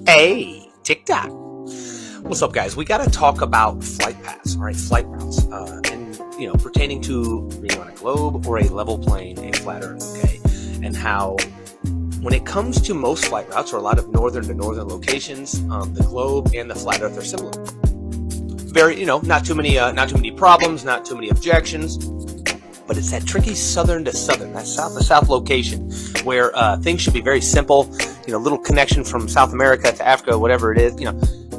Hey, TikTok. What's up, guys? We got to talk about flight paths, all right, flight routes, and pertaining to being on a globe or a level plane, a flat Earth, okay, and how when it comes to most flight routes or a lot of northern to northern locations, the globe and the flat Earth are similar. Very, not too many problems, not too many objections. But it's that tricky southern to southern, that south to south location where things should be very simple. Little connection from South America to Africa, whatever it is,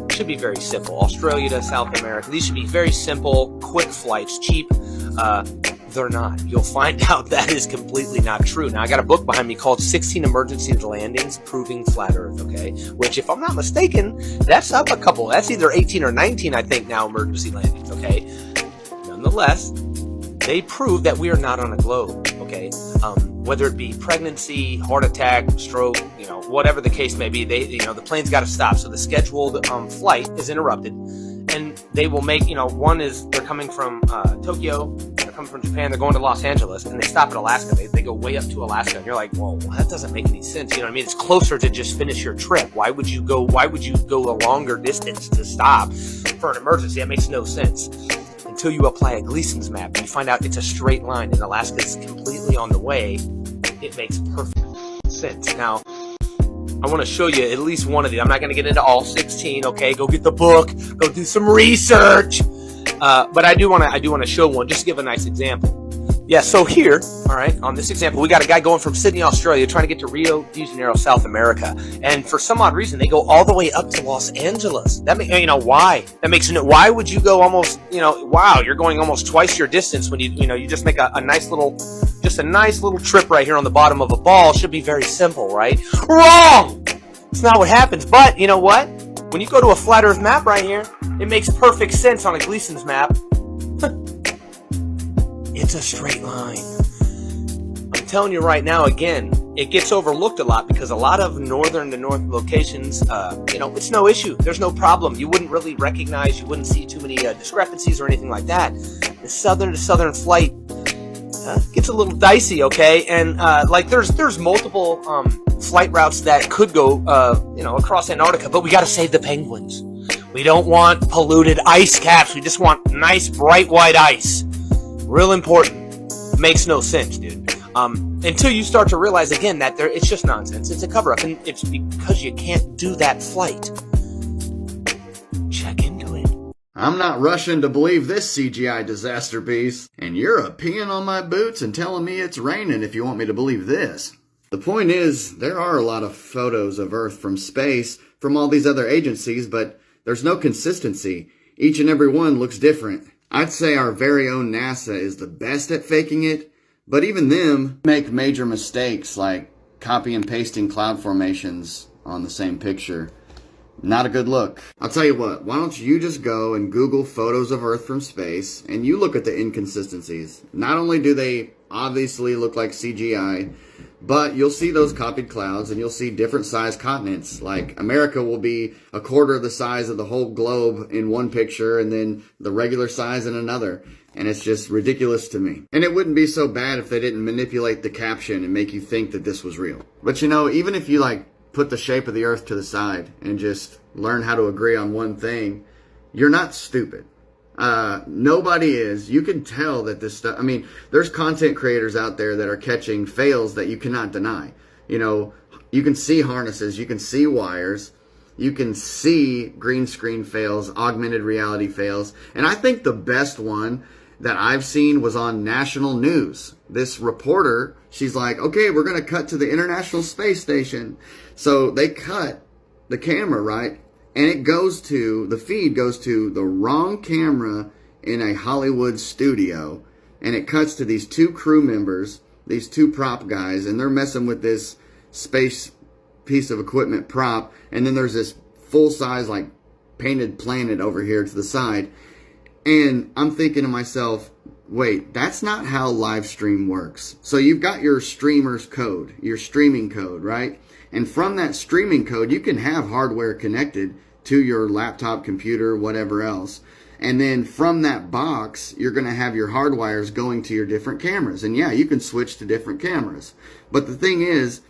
should be very simple. Australia to South America, these should be very simple, quick flights, cheap. They're not. You'll find out that is completely not true. Now, I got a book behind me called 16 Emergency Landings Proving Flat Earth, okay? Which, if I'm not mistaken, that's up a couple. That's either 18 or 19, I think, now, emergency landings, okay? Nonetheless, they prove that we are not on a globe, okay? Whether it be pregnancy, heart attack, stroke, whatever the case may be, the plane's got to stop. So the scheduled flight is interrupted, and they will make, one is they're coming from Tokyo, they're coming from Japan, they're going to Los Angeles, and they stop at Alaska. They go way up to Alaska, and you're like, well, that doesn't make any sense. You know what I mean? It's closer to just finish your trip. Why would you go a longer distance to stop for an emergency? That makes no sense. Until you apply a Gleason's map and you find out it's a straight line and Alaska is completely on the way, it makes perfect sense. Now, I want to show you at least one of these. I'm not going to get into all 16, okay? Go get the book, go do some research. But I do want to show one, just to give a nice example. Yeah, so here, all right, on this example, we got a guy going from Sydney, Australia, trying to get to Rio de Janeiro, South America. And for some odd reason, they go all the way up to Los Angeles. That makes, why? That makes no, why would you go almost, wow, you're going almost twice your distance when you just make a nice little trip right here on the bottom of a ball. Should be very simple, right? Wrong! It's not what happens. But you know what? When you go to a flat Earth map right here, it makes perfect sense on a Gleason's map. It's a straight line. I'm telling you right now, again, it gets overlooked a lot because a lot of northern to north locations, it's no issue. There's no problem. You wouldn't really recognize, you wouldn't see too many discrepancies or anything like that. The southern to southern flight gets a little dicey, okay? And there's multiple flight routes that could go, across Antarctica, but we got to save the penguins. We don't want polluted ice caps. We just want nice, bright white ice. Real important. Makes no sense, dude. Until you start to realize again that it's just nonsense. It's a cover-up, and it's because you can't do that flight. Check into it. I'm not rushing to believe this CGI disaster piece, and you're peeing on my boots and telling me it's raining if you want me to believe this. The point is, there are a lot of photos of Earth from space from all these other agencies, but there's no consistency. Each and every one looks different. I'd say our very own NASA is the best at faking it, but even them make major mistakes like copy and pasting cloud formations on the same picture. Not a good look. I'll tell you what, why don't you just go and Google photos of Earth from space and you look at the inconsistencies. Not only do they obviously look like CGI, but you'll see those copied clouds and you'll see different sized continents. Like America will be a quarter of the size of the whole globe in one picture and then the regular size in another. And it's just ridiculous to me. And it wouldn't be so bad if they didn't manipulate the caption and make you think that this was real. But even if you put the shape of the Earth to the side and just learn how to agree on one thing, you're not stupid. Nobody is. You can tell that this stuff, there's content creators out there that are catching fails that you cannot deny. You can see harnesses, you can see wires, you can see green screen fails, augmented reality fails. And I think the best one that I've seen was on national news. This reporter, she's like, okay, we're going to cut to the International Space Station. So they cut the camera, right? And the feed goes to the wrong camera in a Hollywood studio. And it cuts to these two crew members, these two prop guys, and they're messing with this space piece of equipment prop. And then there's this full-size, painted planet over here to the side. And I'm thinking to myself, wait, that's not how live stream works. So you've got your streamer's code, your streaming code, right? And from that streaming code, you can have hardware connected to your laptop, computer, whatever else. And then from that box, you're going to have your hardwires going to your different cameras. And yeah, you can switch to different cameras. But the thing is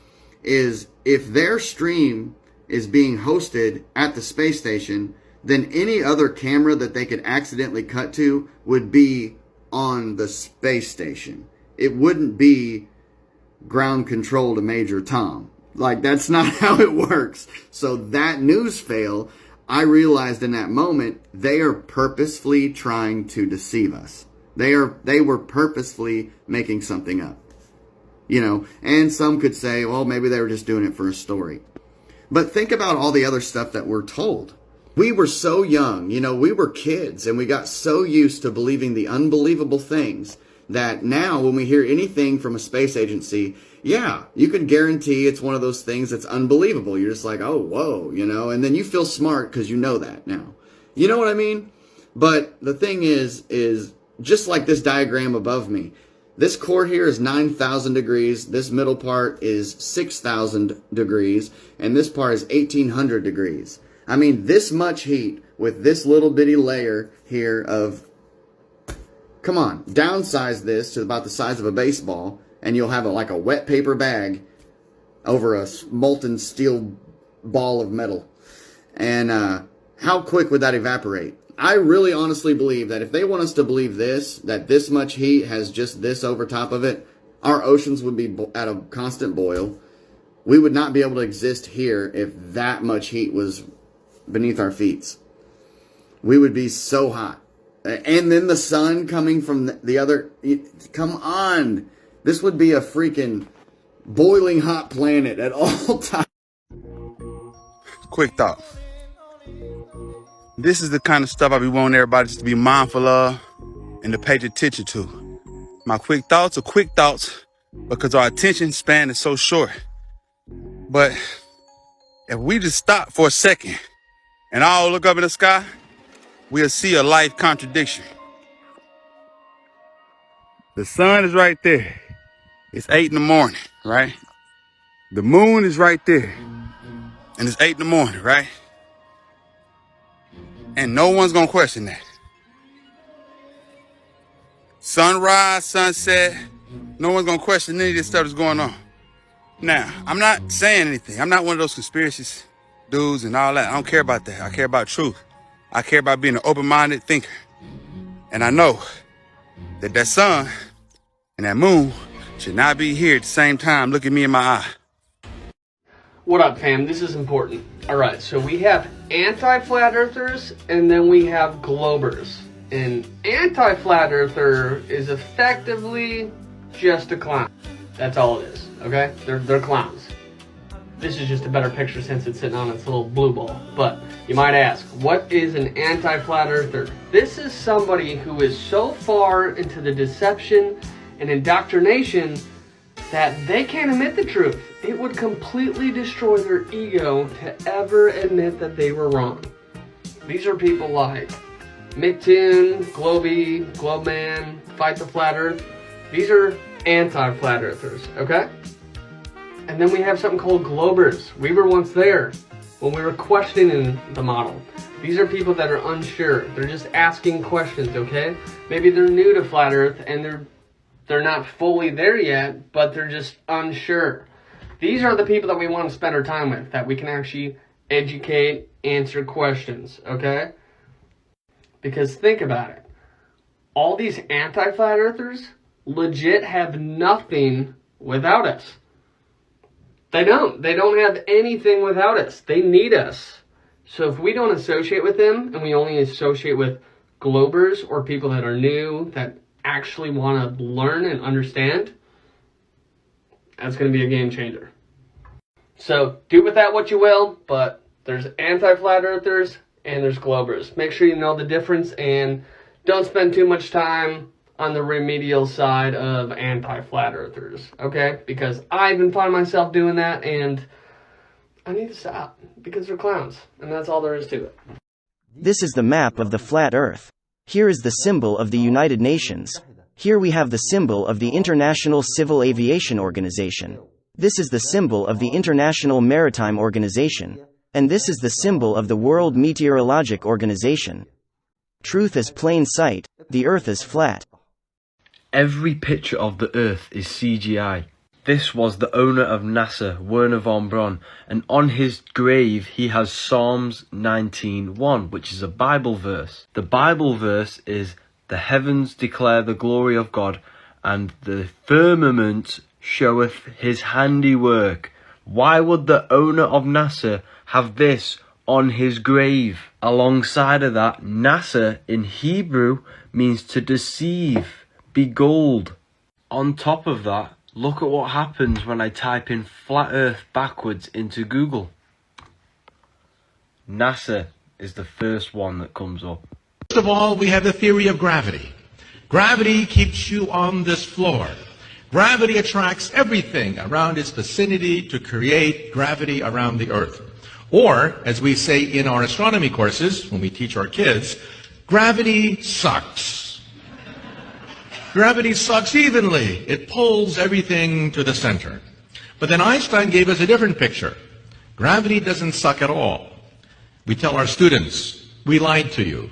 if their stream is being hosted at the space station, then any other camera that they could accidentally cut to would be on the space station. It wouldn't be ground control to Major Tom. Like, that's not how it works. So that news fail, I realized in that moment, they are purposefully trying to deceive us. They were purposefully making something up. You know, and some could say, well, maybe they were just doing it for a story. But think about all the other stuff that we're told. We were so young, you know, we were kids, and we got so used to believing the unbelievable things that now when we hear anything from a space agency, yeah, you can guarantee it's one of those things that's unbelievable. You're just like, oh, whoa, you know, and then you feel smart because you know that now. You know what I mean? But the thing is just like this diagram above me, this core here is 9,000 degrees, this middle part is 6,000 degrees, and this part is 1,800 degrees. I mean, this much heat with this little bitty layer here of, come on, downsize this to about the size of a baseball, and you'll have like a wet paper bag over a molten steel ball of metal. And how quick would that evaporate? I really honestly believe that if they want us to believe this, that this much heat has just this over top of it, our oceans would be at a constant boil. We would not be able to exist here if that much heat was beneath our feet. We would be so hot. And then the sun coming from the other, come on. This would be a freaking boiling hot planet at all times. Quick thought. This is the kind of stuff I be wanting everybody just to be mindful of and to pay attention to. My quick thoughts are quick thoughts because our attention span is so short. But if we just stop for a second and all look up in the sky, we'll see a life contradiction. The sun is right there. It's 8 in the morning, right? The moon is right there. And it's 8 in the morning, right? And no one's gonna question that. Sunrise, sunset, no one's gonna question any of this stuff that's going on. Now, I'm not saying anything. I'm not one of those conspiracy dudes and all that. I don't care about that. I care about truth. I care about being an open-minded thinker. And I know that that sun and that moon should not be here at the same time looking me in my eye. What up, fam? This is important. Alright, so we have anti-flat earthers and then we have globers. An anti-flat earther is effectively just a clown. That's all it is, okay? They're clowns. This is just a better picture since it's sitting on its little blue ball. But you might ask, what is an anti-flat earther? This is somebody who is so far into the deception and indoctrination that they can't admit the truth. It would completely destroy their ego to ever admit that they were wrong. These are people like Micktoon, Globey, Globeman, Fight the Flat Earth. These are anti-flat earthers, okay? And then we have something called globers. We were once there when we were questioning the model. These are people that are unsure. They're just asking questions, okay? Maybe they're new to flat earth and they're not fully there yet, but they're just unsure. These are the people that we want to spend our time with, that we can actually educate, answer questions, okay? Because think about it. All these anti-flat earthers legit have nothing without us. They don't. They don't have anything without us. They need us. So if we don't associate with them and we only associate with globers or people that are new, that actually want to learn and understand, that's going to be a game changer. So do with that what you will, but there's anti-flat earthers and there's globers. Make sure you know the difference and don't spend too much time on the remedial side of anti-flat earthers, okay? Because I even find myself doing that and I need to stop because they're clowns and that's all there is to it. This is the map of the flat earth. Here is the symbol of the United Nations. Here we have the symbol of the International Civil Aviation Organization. This is the symbol of the International Maritime Organization. And this is the symbol of the World Meteorologic Organization. Truth is plain sight, the earth is flat. Every picture of the earth is CGI. This was the owner of NASA, Werner von Braun, and on his grave he has Psalms 19:1, which is a Bible verse. The Bible verse is, "The heavens declare the glory of God, and the firmament showeth his handiwork." Why would the owner of NASA have this on his grave? Alongside of that, NASA in Hebrew means to deceive, beguiled. On top of that, look at what happens when I type in flat earth backwards into Google. NASA is the first one that comes up. First of all, we have the theory of gravity. Gravity keeps you on this floor. Gravity attracts everything around its vicinity to create gravity around the Earth. Or, as we say in our astronomy courses, when we teach our kids, gravity sucks. Gravity sucks evenly. It pulls everything to the center. But then Einstein gave us a different picture. Gravity doesn't suck at all. We tell our students, we lied to you.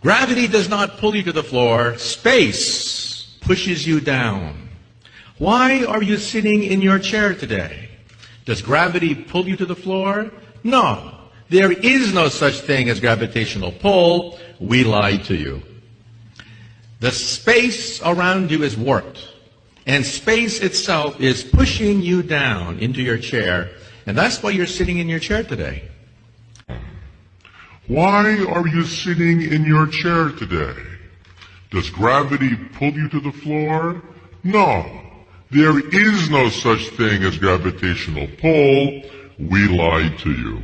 Gravity does not pull you to the floor. Space pushes you down. Why are you sitting in your chair today? Does gravity pull you to the floor? No. There is no such thing as gravitational pull. We lied to you. The space around you is warped, and space itself is pushing you down into your chair, and that's why you're sitting in your chair today. Why are you sitting in your chair today? Does gravity pull you to the floor? No. There is no such thing as gravitational pull. We lied to you.